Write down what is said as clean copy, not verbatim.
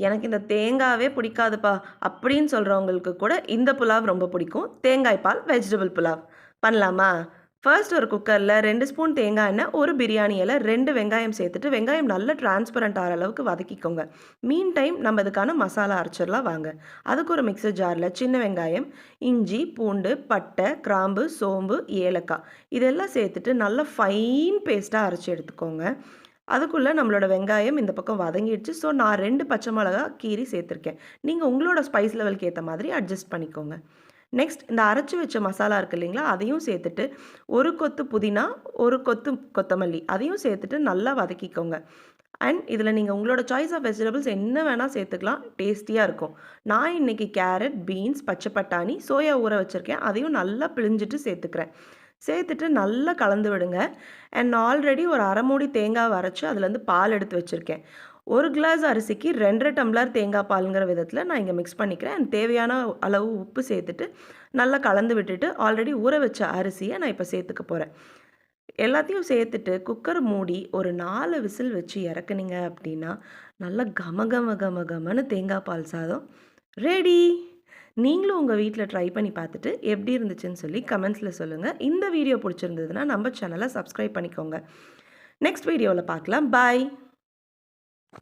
எனக்கு இந்த தேங்காவே பிடிக்காதுப்பா அப்படின்னு சொல்கிறவங்களுக்கு கூட இந்த புலாவ் ரொம்ப பிடிக்கும். தேங்காய் பால் வெஜிடபிள் புலாவ் பண்ணலாமா? ஃபர்ஸ்ட் ஒரு குக்கரில் 2 ஸ்பூன் தேங்காய் எண்ணெய், ஒரு பிரியாணி இலை, 2 வெங்காயம் சேர்த்துட்டு வெங்காயம் நல்லா டிரான்ஸ்பரண்ட் ஆகிற அளவுக்கு வதக்கிக்கோங்க. மீன் டைம் நம்ம இதுக்கான மசாலா அரைச்சிடலாம் வாங்க. அதுக்கு ஒரு மிக்சர் ஜாரில் சின்ன வெங்காயம், இஞ்சி, பூண்டு, பட்டை, கிராம்பு, சோம்பு, ஏலக்காய் இதெல்லாம் சேர்த்துட்டு நல்லா ஃபைன் பேஸ்ட்டாக அரைச்சி எடுத்துக்கோங்க. அதுக்குள்ளே நம்மளோட வெங்காயம் இந்த பக்கம் வதங்கிடுச்சு. ஸோ நான் 2 பச்சை மிளகா கீறி சேர்த்துருக்கேன். நீங்கள் உங்களோட ஸ்பைஸ் லெவலுக்கு ஏற்ற மாதிரி அட்ஜஸ்ட் பண்ணிக்கோங்க. நெக்ஸ்ட் இந்த அரைச்சி வச்ச மசாலா இருக்குது இல்லைங்களா, அதையும் சேர்த்துட்டு ஒரு கொத்து புதினா, ஒரு கொத்து கொத்தமல்லி அதையும் சேர்த்துட்டு நல்லா வதக்கிக்கோங்க. அண்ட் இதில் நீங்கள் உங்களோட சாய்ஸ் ஆஃப் வெஜிடபிள்ஸ் என்ன வேணால் சேர்த்துக்கலாம், டேஸ்டியாக இருக்கும். நான் இன்றைக்கி கேரட், பீன்ஸ், பச்சை பட்டாணி, சோயா ஊற வச்சுருக்கேன். அதையும் நல்லா பிழிஞ்சிட்டு சேர்த்துக்கிறேன். சேர்த்துட்டு நல்லா கலந்து விடுங்க. அண்ட் ஆல்ரெடி ஒரு அரை மூடி தேங்காய் அரைச்சி அதுலேருந்து பால் எடுத்து வச்சுருக்கேன். 1 கிளாஸ் அரிசிக்கு 2 1/2 டம்ளர் தேங்காய் பாலுங்கிற விதத்தில் நான் இங்கே மிக்ஸ் பண்ணிக்கிறேன். அண்ட் தேவையான அளவு உப்பு சேர்த்துட்டு நல்லா கலந்து விட்டுட்டு ஆல்ரெடி ஊற வச்ச அரிசியை நான் இப்போ சேர்த்துக்க போகிறேன். எல்லாத்தையும் சேர்த்துட்டு குக்கர் மூடி ஒரு 4 விசில் வச்சு இறக்குனீங்க அப்படின்னா நல்லா கம கம கம கமன்னு தேங்காய் பால் சாதம் ரெடி. நீங்களும் உங்கள் வீட்டில் ட்ரை பண்ணி பார்த்துட்டு எப்படி இருந்துச்சுன்னு சொல்லி கமெண்ட்ஸில் சொல்லுங்கள். இந்த வீடியோ பிடிச்சிருந்ததுன்னா நம்ம சேனலை சப்ஸ்கிரைப் பண்ணிக்கோங்க. நெக்ஸ்ட் வீடியோவில் பார்க்கலாம். பாய்.